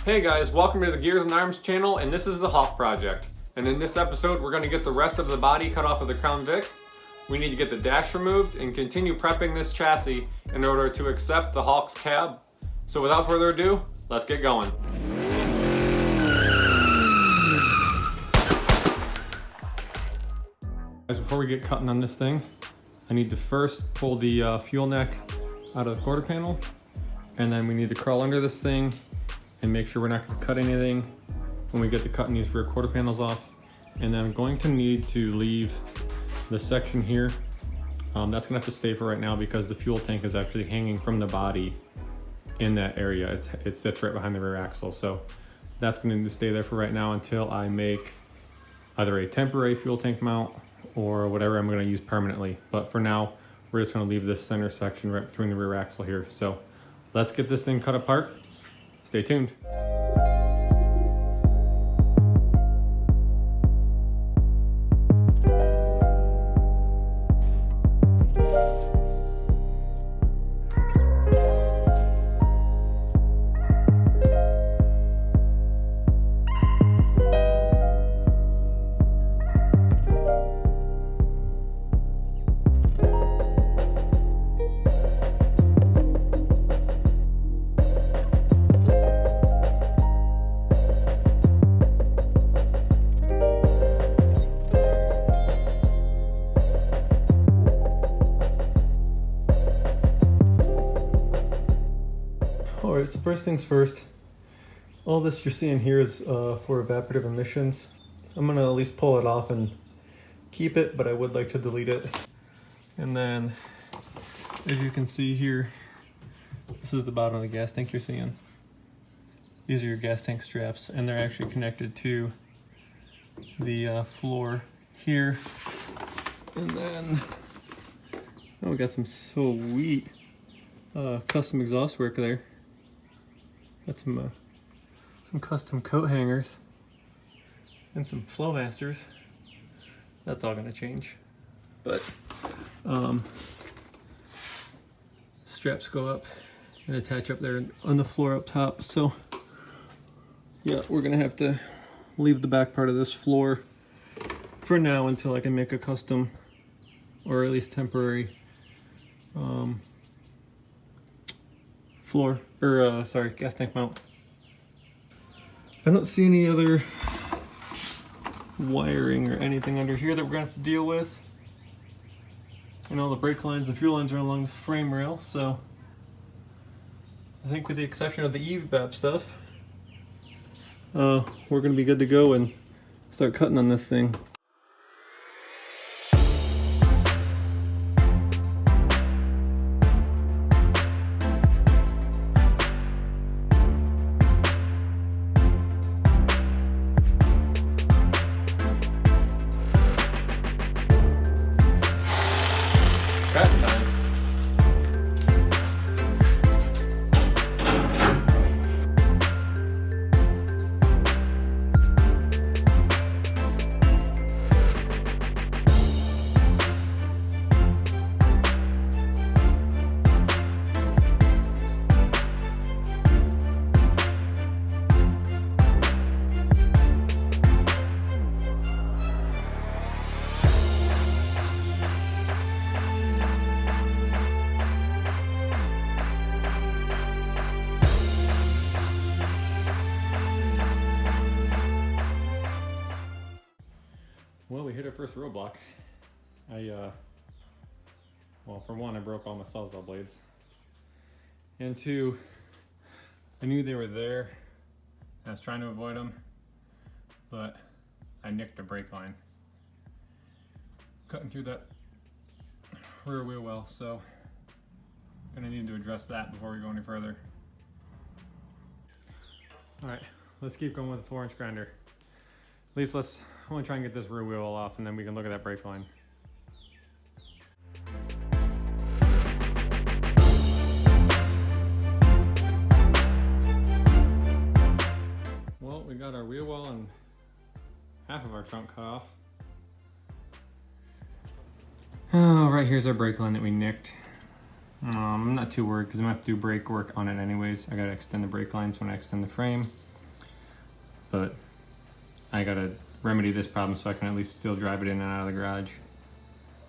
Hey guys, welcome to the Gears and Arms channel, and this is the Hawk Project. And in this episode, we're going to get the rest of the body cut off of the Crown Vic. We need to get the dash removed and continue prepping this chassis in order to accept the Hawk's cab. So without further ado, let's get going. Guys, before we get cutting on this thing, I need to first pull the fuel neck out of the quarter panel, and then we need to crawl under this thing and make sure we're not going to cut anything when we get to cutting these rear quarter panels off. And then I'm going to need to leave the section here. That's going to have to stay for right now because the fuel tank is actually hanging from the body in that area. It sits right behind the rear axle. So that's going to need to stay there for right now until I make either a temporary fuel tank mount or whatever I'm going to use permanently. But for now, we're just going to leave this center section right between the rear axle here. So let's get this thing cut apart. Stay tuned. Alright, so first things first, all this you're seeing here is for evaporative emissions. I'm going to at least pull it off and keep it, but I would like to delete it. And then, as you can see here, this is the bottom of the gas tank you're seeing. These are your gas tank straps, and they're actually connected to the floor here. And then, oh, we got some sweet custom exhaust work there. Got some custom coat hangers and some Flowmasters. That's all gonna change, but straps go up and attach up there on the floor up top. So yeah, we're gonna have to leave the back part of this floor for now until I can make a custom or at least temporary floor or gas tank mount. I don't see any other wiring or anything under here that we're gonna have to deal with. And all the brake lines and fuel lines are along the frame rail, so I think with the exception of the EVAP stuff, we're gonna be good to go and start cutting on this thing. Well, we hit our first roadblock. Well, for one, I broke all my Sawzall blades. And two, I knew they were there. I was trying to avoid them, but I nicked a brake line cutting through that rear wheel well, so I'm gonna need to address that before we go any further. All right, let's keep going with the 4-inch grinder. At least I want to try and get this rear wheel off, and then we can look at that brake line. Well, we got our wheel well and half of our trunk cut off. Oh, right here's our brake line that we nicked. I'm not too worried because I'm gonna have to do brake work on it anyways. I gotta extend the brake lines when I extend the frame. but I gotta remedy this problem so I can at least still drive it in and out of the garage.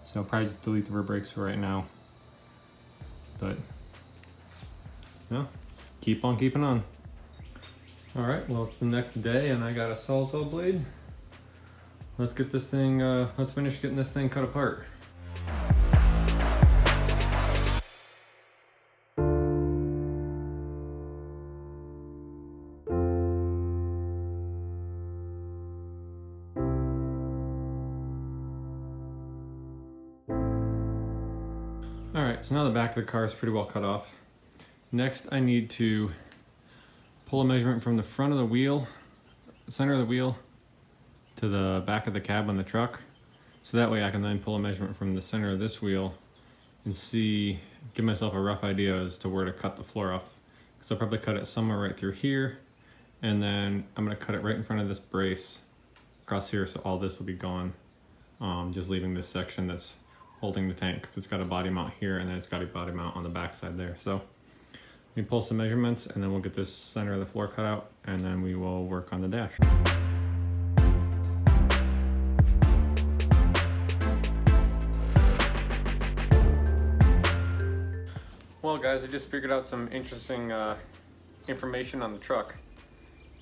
So I'll probably just delete the rear brakes for right now. But, no, keep on keeping on. All right, well, it's the next day and I got a Sawzall blade. Let's get this thing, let's finish getting this thing cut apart. All right, so now the back of the car is pretty well cut off. Next, I need to pull a measurement from the front of the wheel, center of the wheel, to the back of the cab on the truck. So that way I can then pull a measurement from the center of this wheel and see, give myself a rough idea as to where to cut the floor off. So I'll probably cut it somewhere right through here, and then I'm gonna cut it right in front of this brace across here, so all this will be gone. Just leaving this section that's holding the tank, because it's got a body mount here and then it's got a body mount on the back side there. So we pull some measurements and then we'll get this center of the floor cut out, and then we will work on the dash. Well guys, I just figured out some interesting information on the truck.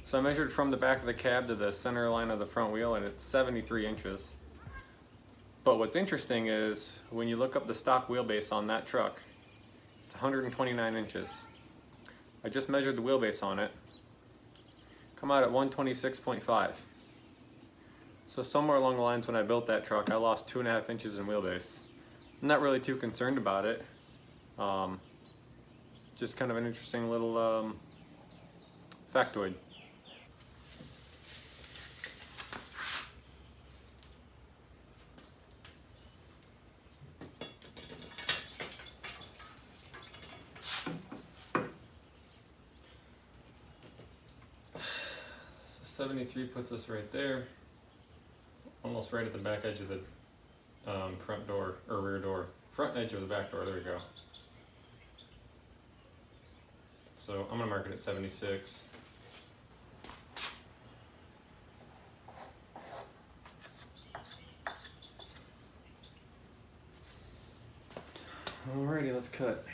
So I measured from the back of the cab to the center line of the front wheel, and it's 73 inches. But what's interesting is when you look up the stock wheelbase on that truck, it's 129 inches. I just measured the wheelbase on it. Come out at 126.5. So somewhere along the lines when I built that truck, I lost 2.5 inches in wheelbase. I'm not really too concerned about it. Just kind of an interesting little factoid. So 73 puts us right there, almost right at the back edge of the front door, or rear door. Front edge of the back door, there we go. So I'm gonna mark it at 76. Alrighty, let's cut.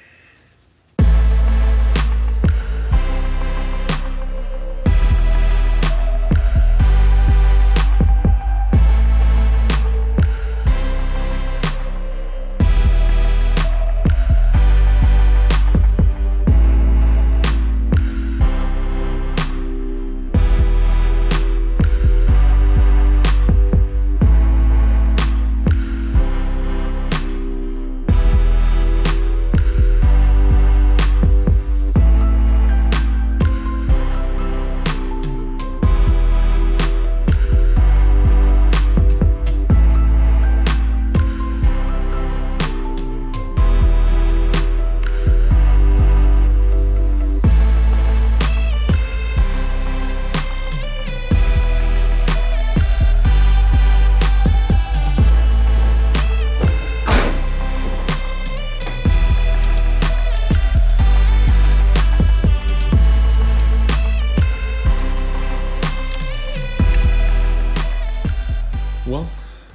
Well,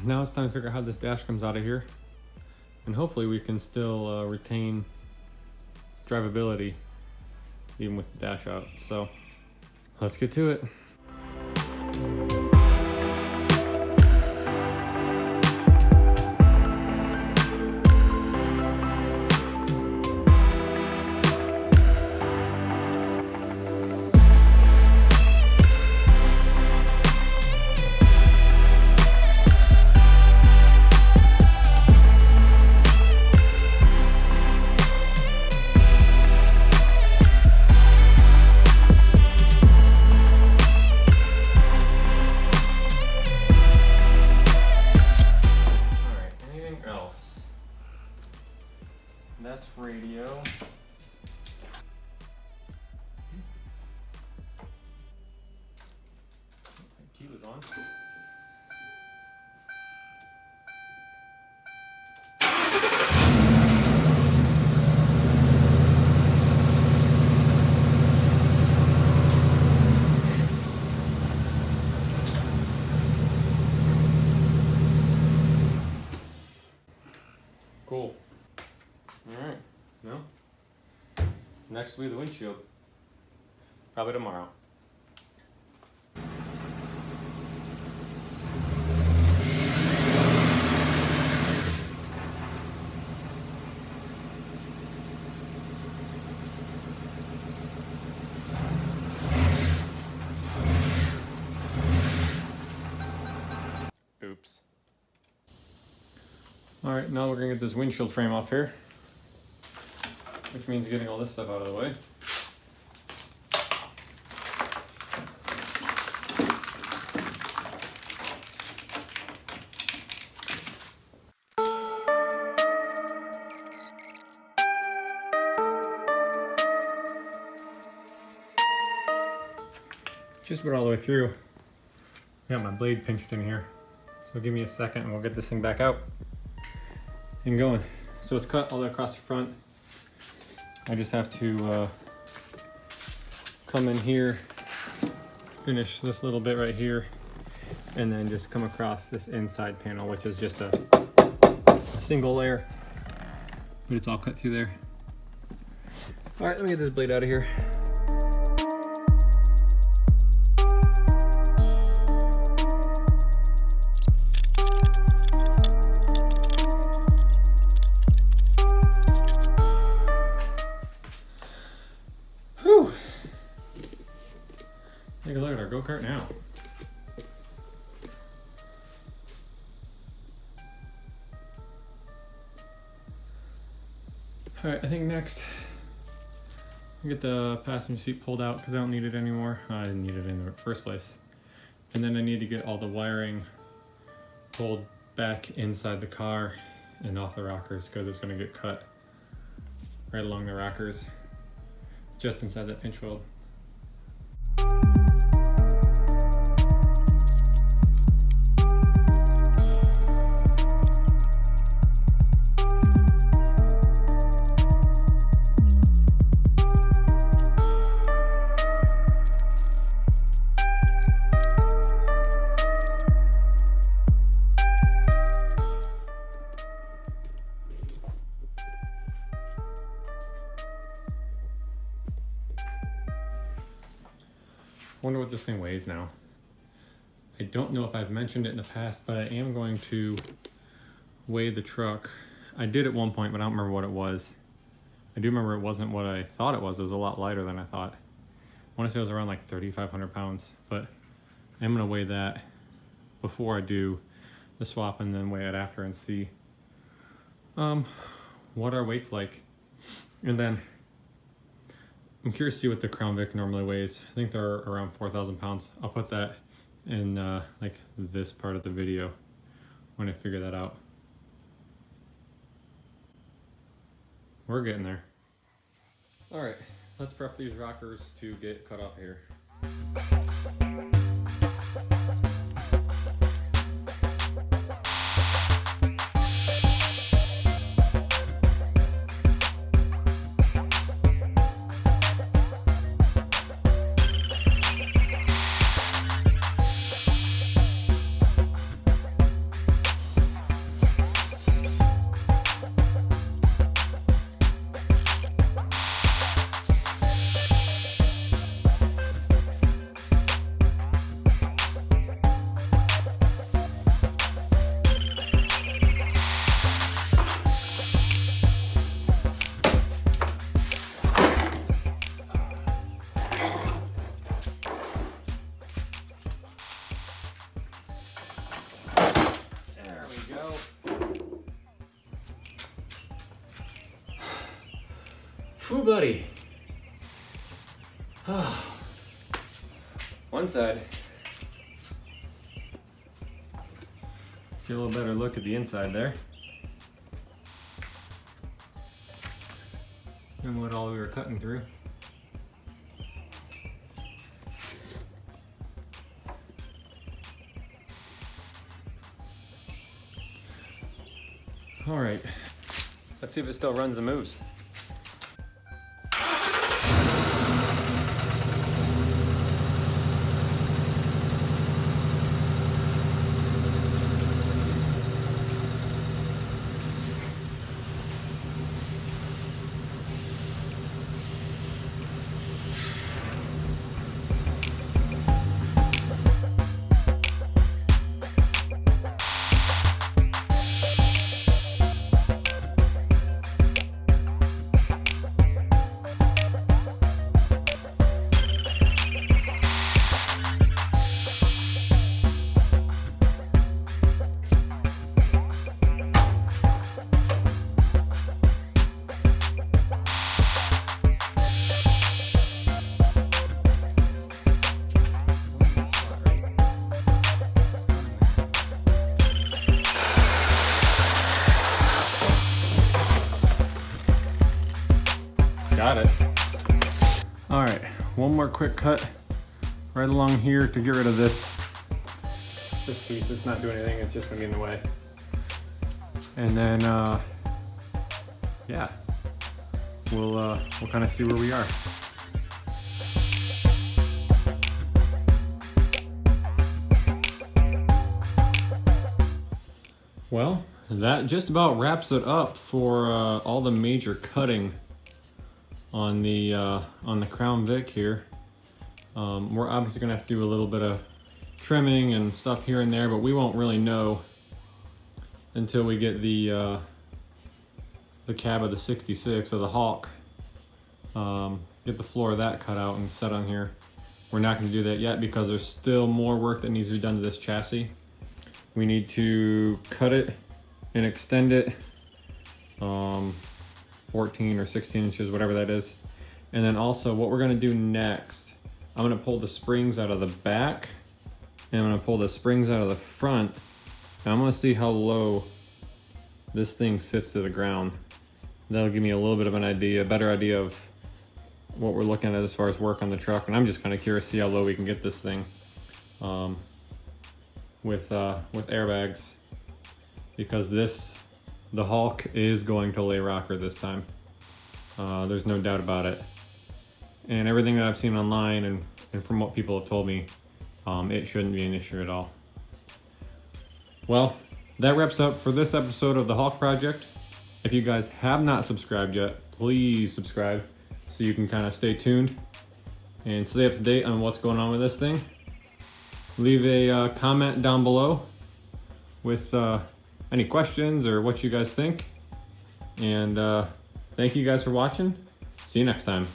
now it's time to figure out how this dash comes out of here, and hopefully we can still retain drivability even with the dash out. So let's get to it. That's radio. Key was on. Next will be the windshield. Probably tomorrow. Oops. Alright, now we're gonna get this windshield frame off here, which means getting all this stuff out of the way. Just about all the way through. I got my blade pinched in here. So give me a second and we'll get this thing back out and going. So it's cut all the way across the front. I just have to come in here, finish this little bit right here, and then just come across this inside panel, which is just a single layer, but it's all cut through there. All right, let me get this blade out of here. Whew. Take a look at our go-kart now. All right, I think next, I'll get the passenger seat pulled out because I don't need it anymore. I didn't need it in the first place. And then I need to get all the wiring pulled back inside the car and off the rockers because it's going to get cut right along the rockers, just inside that pinch weld. Wonder what this thing weighs now. I don't know if I've mentioned it in the past, but I am going to weigh the truck. I did at one point, but I don't remember what it was. I do remember it wasn't what I thought it was. It was a lot lighter than I thought. I want to say it was around like 3,500 pounds, but I'm gonna weigh that before I do the swap and then weigh it after and see what our weight's like. And then I'm curious to see what the Crown Vic normally weighs. I think they're around 4,000 pounds. I'll put that in like this part of the video when I figure that out. We're getting there. All right, let's prep these rockers to get cut off here. Whew, buddy. One side. Get a little better look at the inside there. And what all we were cutting through. All right, let's see if it still runs and moves. quick cut right along here to get rid of this piece. It's not doing anything, it's just gonna be in the way. And then, yeah, we'll kind of see where we are. Well, that just about wraps it up for all the major cutting on the Crown Vic here. We're obviously gonna have to do a little bit of trimming and stuff here and there, but we won't really know until we get the cab of the 66 of the Hawk. Get the floor of that cut out and set on here. We're not going to do that yet because there's still more work that needs to be done to this chassis. We need to cut it and extend it 14 or 16 inches, whatever that is. And then also what we're going to do next, I'm going to pull the springs out of the back and I'm going to pull the springs out of the front. And I'm going to see how low this thing sits to the ground. That'll give me a little bit of an idea, a better idea of what we're looking at as far as work on the truck. And I'm just kind of curious to see how low we can get this thing with airbags, because the Hulk is going to lay rocker this time. There's no doubt about it. And everything that I've seen online and from what people have told me, it shouldn't be an issue at all. Well, that wraps up for this episode of the Hawk Project. If you guys have not subscribed yet, please subscribe so you can kind of stay tuned and stay up to date on what's going on with this thing. Leave a comment down below with any questions or what you guys think. And thank you guys for watching. See you next time.